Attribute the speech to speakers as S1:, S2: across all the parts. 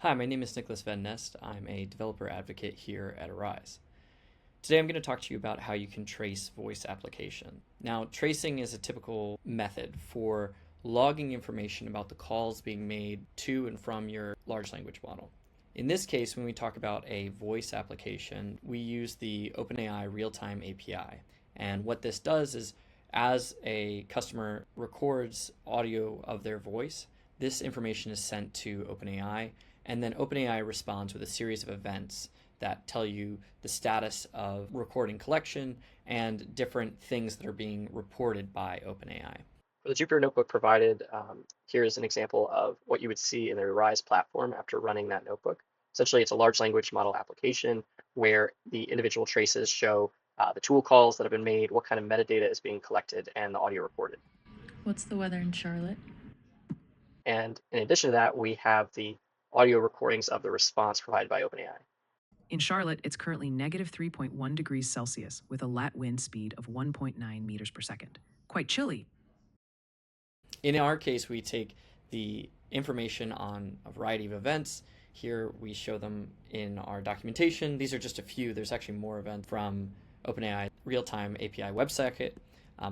S1: Hi, my name is Nicholas Van Nest. I'm a developer advocate here at Arize. Today I'm going to talk to you about how you can trace voice application. Now, tracing is a typical method for logging information about the calls being made to and from your large language model. In this case, when we talk about a voice application, we use the OpenAI real-time API. And what this does is, as a customer records audio of their voice, this information is sent to OpenAI, and then OpenAI responds with a series of events that tell you the status of recording collection and different things that are being reported by OpenAI.
S2: For the Jupyter Notebook provided, here's an example of what you would see in the Arize platform after running that notebook. Essentially, it's a large language model application where the individual traces show the tool calls that have been made, what kind of metadata is being collected, and the audio recorded.
S3: What's the weather in Charlotte?
S2: And in addition to that, we have the audio recordings of the response provided by OpenAI.
S4: In Charlotte, it's currently negative 3.1 degrees Celsius with a lat wind speed of 1.9 meters per second. Quite chilly.
S1: In our case, we take the information on a variety of events. Here we show them in our documentation. These are just a few. There's actually more events from OpenAI real-time API WebSocket,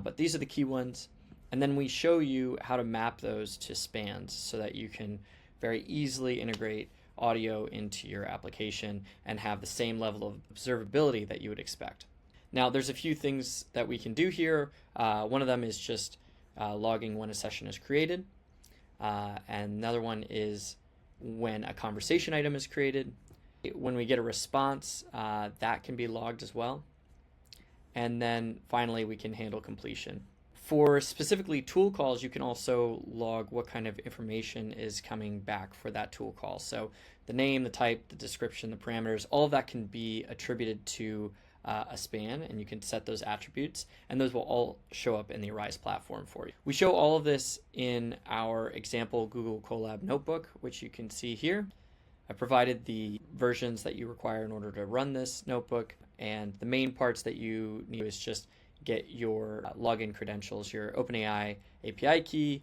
S1: but these are the key ones. And then we show you how to map those to spans so that you can very easily integrate audio into your application and have the same level of observability that you would expect. Now, there's a few things that we can do here. One of them is just logging when a session is created. And another one is when a conversation item is created. When we get a response, that can be logged as well. And then finally, we can handle completion. For specifically tool calls, you can also log what kind of information is coming back for that tool call. So the name, the type, the description, the parameters, all of that can be attributed to a span, and you can set those attributes, and those will all show up in the Arize platform for you. We show all of this in our example Google Colab notebook, which you can see here. I provided the versions that you require in order to run this notebook, and the main parts that you need is just get your login credentials, your OpenAI API key,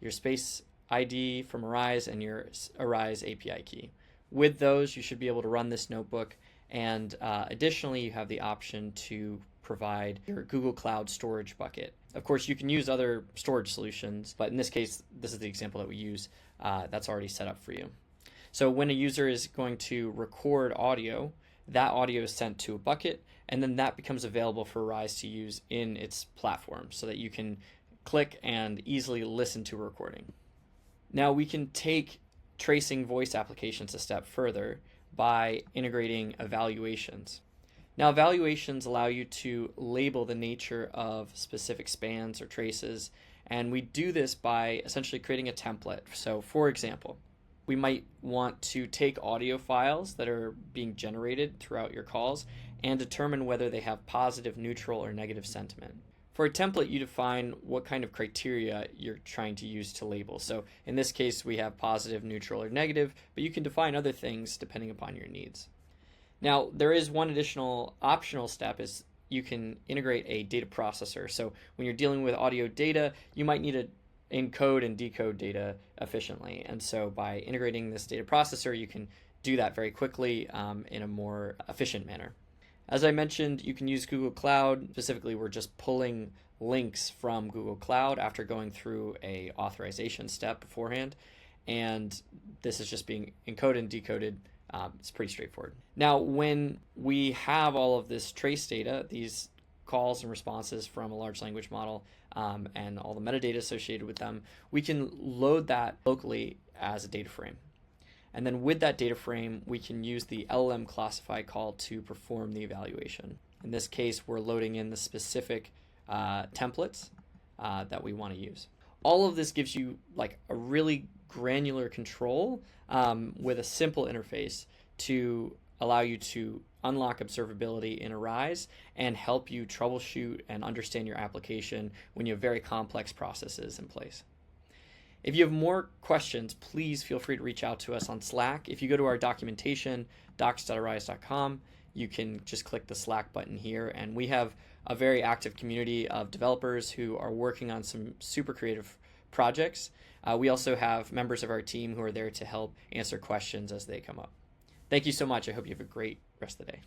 S1: your space ID from Arize, and your Arize API key. With those, you should be able to run this notebook. And additionally, you have the option to provide your Google Cloud storage bucket. Of course, you can use other storage solutions, but in this case, this is the example that we use. That's already set up for you. So when a user is going to record audio, that audio is sent to a bucket, and then that becomes available for Arize to use in its platform so that you can click and easily listen to a recording. Now we can take tracing voice applications a step further by integrating evaluations. Now, evaluations allow you to label the nature of specific spans or traces, and we do this by essentially creating a template. So, for example, we might want to take audio files that are being generated throughout your calls and determine whether they have positive, neutral, or negative sentiment. For a template, you define what kind of criteria you're trying to use to label. So in this case, we have positive, neutral, or negative, but you can define other things depending upon your needs. Now, there is one additional optional step is you can integrate a data processor. So when you're dealing with audio data, you might need to encode and decode data efficiently. And so by integrating this data processor, you can do that very quickly in a more efficient manner. As I mentioned, you can use Google Cloud. Specifically, we're just pulling links from Google Cloud after going through a authorization step beforehand. And this is just being encoded and decoded. It's pretty straightforward. Now, when we have all of this trace data, these calls and responses from a large language model and all the metadata associated with them, we can load that locally as a data frame. And then with that data frame, we can use the LLM classify call to perform the evaluation. In this case, we're loading in the specific templates that we want to use. All of this gives you like a really granular control with a simple interface to allow you to unlock observability in Arize and help you troubleshoot and understand your application when you have very complex processes in place. If you have more questions, please feel free to reach out to us on Slack. If you go to our documentation, docs.arize.com, you can just click the Slack button here, and we have a very active community of developers who are working on some super creative projects. We also have members of our team who are there to help answer questions as they come up. Thank you so much. I hope you have a great rest of the day.